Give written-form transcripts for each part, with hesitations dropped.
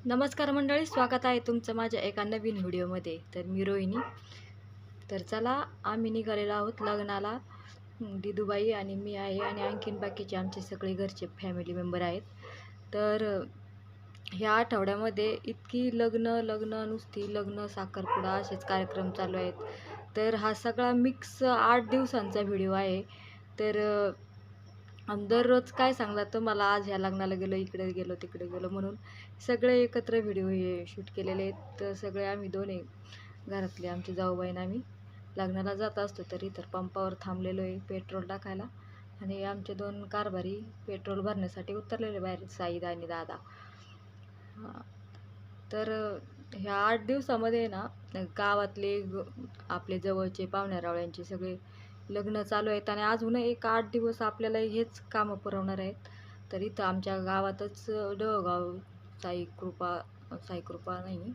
नमस्कार मंडळी, स्वागत आहे तुमचं माझ्या एका नवीन व्हिडिओमध्ये. तर मी रोहिणी. तर चला, आम्ही निघालेलो आहोत लग्नाला. दिदूबाई आणि मी आहे आणि आणखीन बाकीचे आमचे सगळे घरचे फॅमिली मेंबर आहेत. तर ह्या आठवड्यामध्ये इतकी लग्न लग्न नुसती लग्न साखरपुडा असेच कार्यक्रम चालू आहेत. तर हा सगळा मिक्स 8 दिवसांचा व्हिडिओ आहे. तर आणि दररोज काय सांगणार तर मला आज ह्या लग्नाला गेलो, इकडे गेलो, तिकडे गेलो म्हणून सगळे एकत्र व्हिडिओ हे शूट केलेले आहेत. तर सगळे आम्ही दोन्ही घरातले आमची जाऊबाईन आम्ही लग्नाला जात असतो. तरी तर पंपावर थांबलेलो आहे पेट्रोल टाकायला आणि आमचे दोन कारभारी पेट्रोल भरण्यासाठी उतरलेले बाहेर, साईद आणि दादा. तर ह्या 8 दिवसामध्ये ना गावातले आपले जवळचे पाहुण्यारावळ्यांचे सगळे लग्न चालू आहेत आणि अजून एक 8 दिवस आपल्याला हेच कामं पुरवणार आहेत. तर इथं आमच्या गावातच डगाव साईकृपा नाही,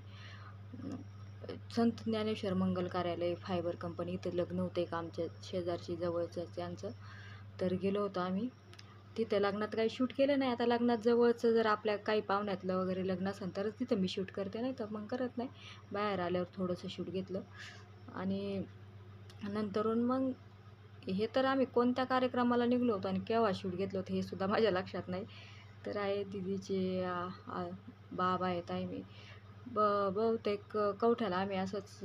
संत ज्ञानेश्वर मंगल कार्यालय फायबर कंपनी, इथं लग्न होतं एक आमच्या शेजारची जवळचं त्यांचं. तर गेलो होतो आम्ही तिथं. लग्नात काही शूट केलं नाही. आता लग्नात जवळचं जर आपल्या काही पाहुण्यातलं वगैरे लग्न असेल तरच तिथं मी शूट करते, नाही तर मग करत नाही. बाहेर आल्यावर थोडंसं शूट घेतलं आणि नंतरून मग हे तर आम्ही कोणत्या कार्यक्रमाला निघलो होतो आणि केव्हा शूट घेतलं होतं हे सुद्धा माझ्या लक्षात नाही. तर आहे दिदीचे बाबा आहेत, आहे मी बहुतेक कवठ्याला आम्ही असंच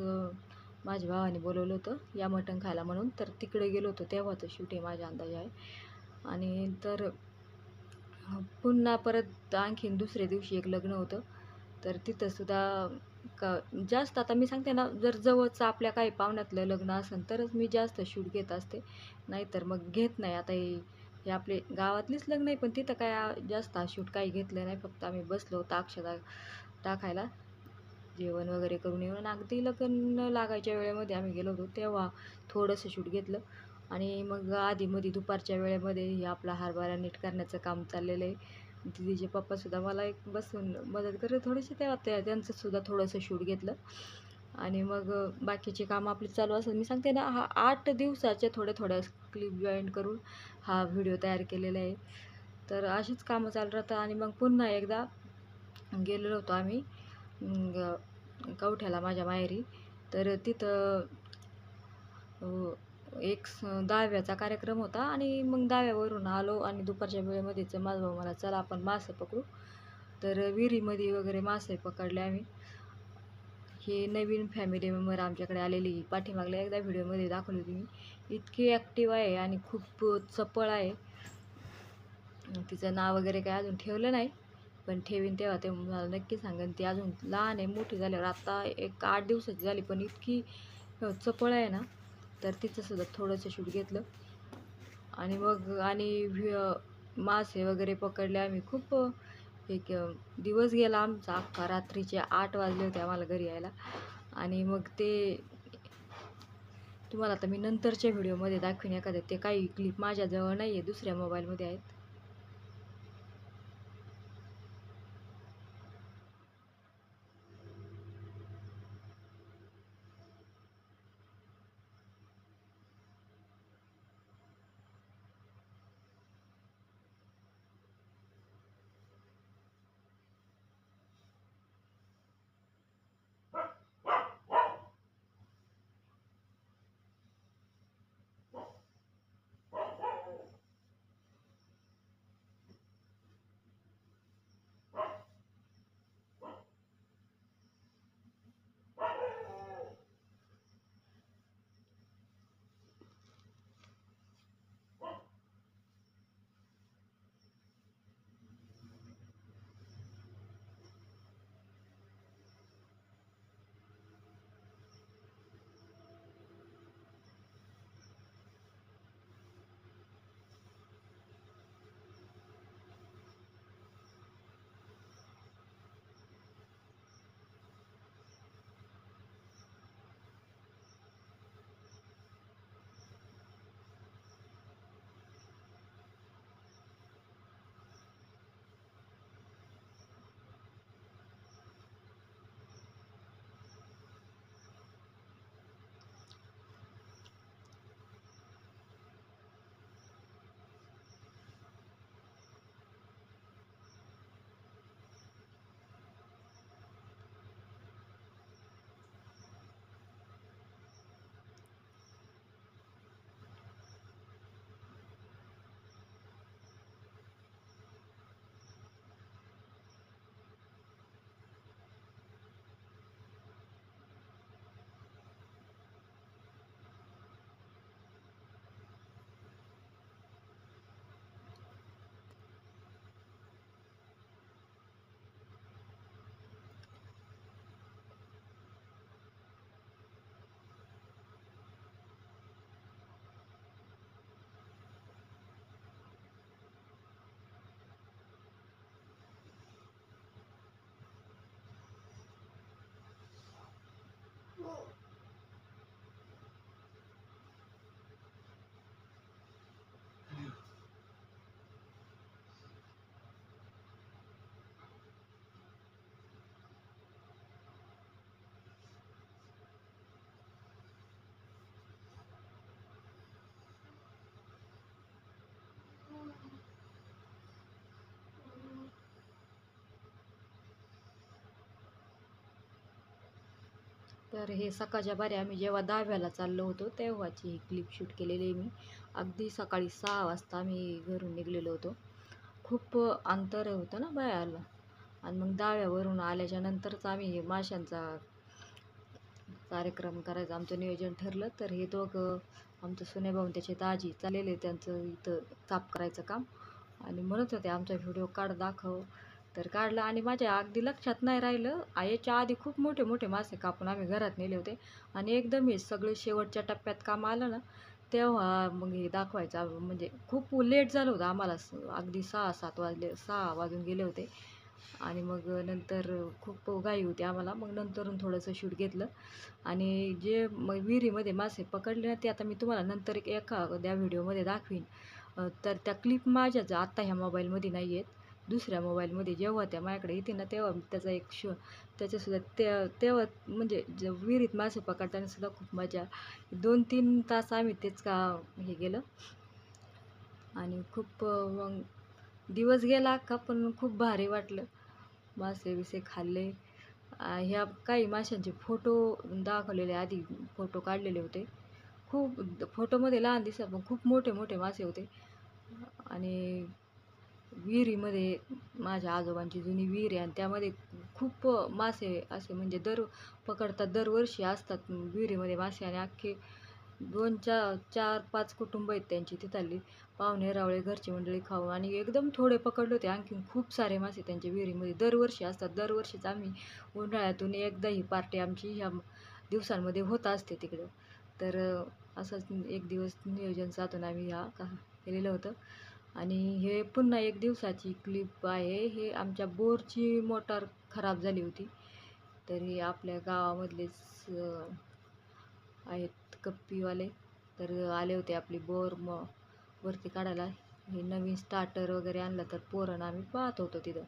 माझ्या भावाने बोलवलं होतं या मटण खायला म्हणून. तर तिकडे गेलो होतो तेव्हाचं शूट आहे माझ्या अंदाजे आहे. आणि तर पुन्हा परत आणखीन दुसऱ्या दिवशी एक लग्न होतं. तर तिथंसुद्धा जास्त आता मी सांगते ना, जर जवळचं आपल्या काही पाहुण्यातलं लग्न असेल तरच मी जास्त शूट घेत असते, नाहीतर मग घेत नाही. आता हे आपले गावातलीच लग्न आहे पण तिथं काय जास्त शूट काही घेतलं नाही. फक्त आम्ही बसलो होतो अक्षता टाकायला, जेवण वगैरे करून येऊन अगदी लग्न लागायच्या वेळेमध्ये आम्ही गेलो होतो तेव्हा थोडंसं शूट घेतलं. आणि मग आधीमध्ये दुपारच्या वेळेमध्ये हे आपला हरभरा नीट करण्याचं काम चाललेलं आहे. दिदीचे पप्पासुद्धा मला एक बसून मदत करत थोडीशी, तेव्हा त्यांचंसुद्धा थोडंसं शूट घेतलं. आणि मग बाकीचे कामं आपली चालू असतात. मी सांगते ना, हा 8 दिवसाचे थोड्या क्लिप जॉईंट करून हा व्हिडिओ तयार केलेला आहे. तर अशीच कामं चालू राहतात. आणि मग पुन्हा एकदा गेलेलो होतो आम्ही कवठ्याला माझ्या माहेरी. तर तिथं एक दहाव्याचा कार्यक्रम होता आणि मग दहाव्यावरून आलो आणि दुपारच्या वेळेमध्येच माझा भाऊ मला, चला आपण मासे पकडू. तर विहिरीमध्ये वगैरे मासे पकडले आम्ही. हे नवीन फॅमिली मेंबर आमच्याकडे आलेली, पाठीमागल्या एकदा व्हिडिओमध्ये दाखवली होती मी. इतकी ॲक्टिव्ह आहे आणि खूप चपळ आहे. तिचं नाव वगैरे काय अजून ठेवलं नाही, पण ठेवीन तेव्हा ते मला नक्की सांगेन. ती अजून लहान आहे, मोठी झाल्यावर आता एक 8 दिवसाची झाली पण इतकी चपळ आहे ना. तर तिचंसुद्धा थोडंसं शूट घेतलं आणि मग मासे वगैरे पकडले आम्ही. खूप एक दिवस गेला आमचा अख्खा. रात्रीचे 8 वाजले होते आम्हाला घरी यायला. आणि मग ते तुम्हाला आता मी नंतरच्या व्हिडिओमध्ये दाखवीन एखाद्या. ते काही क्लिप माझ्याजवळ नाही आहे, दुसऱ्या मोबाईलमध्ये आहेत. तर हे सकाळच्या बारी आम्ही जेव्हा दहाव्याला चाललो होतो तेव्हाची ही क्लिप शूट केलेली आहे मी. अगदी सकाळी 6 वाजता आम्ही घरून निघलेलो होतो. खूप अंतर होतं ना बायाला आणि मग दहाव्यावरून आल्याच्या नंतरच आम्ही हे माशांचा कार्यक्रम करायचं आमचं नियोजन ठरलं. तर हे दोघं आमचं सुनेभाऊ आणि त्याचे दाजी चाललेले त्यांचं इथं साफ करायचं काम आणि म्हणत होते आमचा व्हिडिओ काढ दाखव. तर काढला आणि माझ्या अगदी लक्षात नाही राहिलं. याच्या आधी खूप मोठे मोठे मासे कापून आम्ही घरात नेले होते आणि एकदम हे सगळे शेवटच्या टप्प्यात काम आलं ना तेव्हा मग हे दाखवायचं म्हणजे खूप लेट झालं होतं आम्हाला. अगदी 6-7 वाजले, 6 वाजून गेले होते आणि मग नंतर खूप घाई होती आम्हाला. मग नंतरून थोडंसं शूट घेतलं आणि जे मग विहिरीमध्ये मासे पकडले ना ते आता मी तुम्हाला नंतर एखाद्या व्हिडिओमध्ये दाखवीन. तर त्या क्लिप माझ्याच आत्ता ह्या मोबाईलमध्ये नाही आहेत, दुसऱ्या मोबाईलमध्ये. जेव्हा त्या माझ्याकडे येते ना तेव्हा त्याचा एक त्याच्यासुद्धा तेव्हा म्हणजे विहिरीत मासे पकडताना सुद्धा खूप मजा. 2-3 तास आम्ही तेच का हे गेलं आणि खूप मग दिवस गेला अख्खा, पण खूप भारी वाटलं. मासे-बिसे खाल्ले. ह्या काही माशांचे फोटो दाखवलेले, आधी फोटो काढलेले होते. खूप फोटोमध्ये लहान दिसत पण खूप मोठे मोठे मासे होते आणि विहिरीमध्ये माझ्या आजोबांची जुनी विहीर आहे आणि त्यामध्ये खूप मासे असे म्हणजे पकडतात. दरवर्षी असतात विहिरीमध्ये मासे आणि अख्खे 4-5 कुटुंब आहेत त्यांची तिथली. पाहुणे रावळे घरची मंडळी खाऊन आणि एकदम थोडे पकडले होते. आणखीन खूप सारे मासे त्यांच्या विहिरीमध्ये दरवर्षी असतात. दरवर्षीच आम्ही उन्हाळ्यातून एकदा ही पार्टी आमची ह्या दिवसांमध्ये होत असते तिकडं. तर असंच एक दिवस नियोजन साधून आम्ही केलेलं होतं आणि हे पुन्हा एक दिवसाची क्लिप आहे. हे आमच्या बोरची मोटार खराब झाली होती. तर हे आपल्या गावामधलेच आहेत कप्पीवाले. तर आले होते आपली बोर वरती काढायला. हे नवीन स्टार्टर वगैरे आणलं तर पोरण आम्ही पाहत होतो तिथं.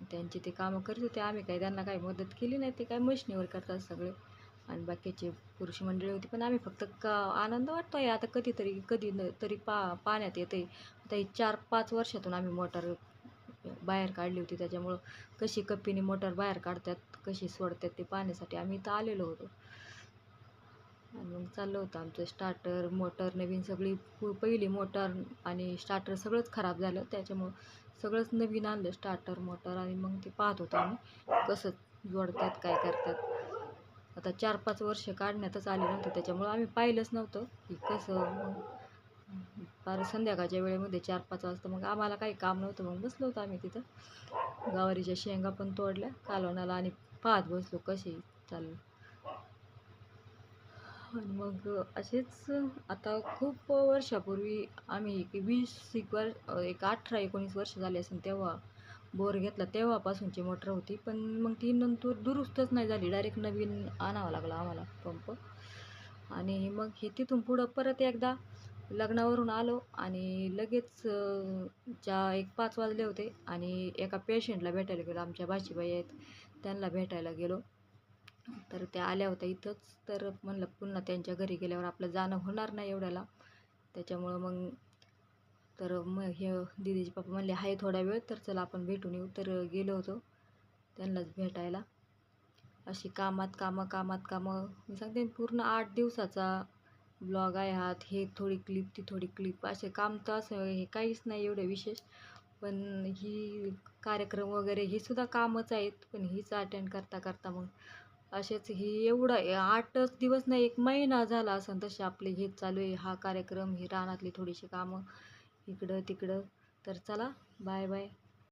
त्यांची ते कामं करत होते. आम्ही काही त्यांना काही मदत केली नाही. ते काय मशनीवर करतात सगळे आणि बाकीचे पुरुष मंडळी होती. पण आम्ही फक्त आनंद वाटतो आहे आता कधी तरी पाण्यात येते. आता 4-5 वर्षातून आम्ही मोटार बाहेर काढली होती. त्याच्यामुळं कशी कप्पीने मोटार बाहेर काढतात, कशी सोडतात ते पाहण्यासाठी आम्ही इथं आलेलो होतो. आणि मग चाललं होतं आमचं स्टार्टर, मोटर नवीन सगळी. पहिली मोटार आणि स्टार्टर सगळंच खराब झालं. त्याच्यामुळं सगळंच नवीन आणलं स्टार्टर, मोटर आणि मग ते पाहत होतो आम्ही कसं जोडतात, काय करतात. आता 4-5 वर्ष काढण्यातच आले नव्हते त्याच्यामुळं आम्ही पाहिलंच नव्हतं की कसं. फार संध्याकाळच्या वेळेमध्ये 4-5 वाजता मग आम्हाला काही काम नव्हतं. मग बसलो होतो आम्ही तिथं. गवारीच्या शेंगा पण तोडल्या कालवणाला आणि पाहत बसलो कशी चाललं. आणि मग असेच आता खूप वर्षापूर्वी आम्ही एक 18-19 वर्ष झाले असेल तेव्हा बोर घेतला. तेव्हापासूनची मोटर होती. पण मग ती नंतर दुरुस्तच नाही झाली. डायरेक्ट नवीन आणावा लागला आम्हाला पंप. आणि मग हे तिथून पुढं परत एकदा लग्नावरून आलो आणि लगेच 5 वाजले होते आणि एका पेशंटला भेटायला गेलो. आमच्या भाचीबाई आहेत त्यांना भेटायला गेलो. तर त्या आल्या होत्या इथंच. तर म्हणलं पुन्हा त्यांच्या घरी गेल्यावर आपलं जाणं होणार नाही एवढ्याला. त्याच्यामुळं मग हे दीदीचे पप्पा म्हणले आहे थोडा वेळ तर चला आपण भेटून येऊ. तर गेलो होतो त्यांनाच भेटायला. अशी कामं मी सांगते पूर्ण 8 दिवसाचा ब्लॉग आहे हा. हे थोडी क्लिप, ती थोडी क्लिप, असे काम तर असं हे काहीच नाही एवढं विशेष. पण ही कार्यक्रम वगैरे ही सुद्धा कामच आहेत. पण हीच अटेंड करता मग असेच ही एवढं 8च दिवस नाही 1 महिना झाला असेल तसे आपले हेच चालू आहे. हा कार्यक्रम, ही रानातली थोडीशी कामं इकडं तिकडं. तर चला बाय बाय.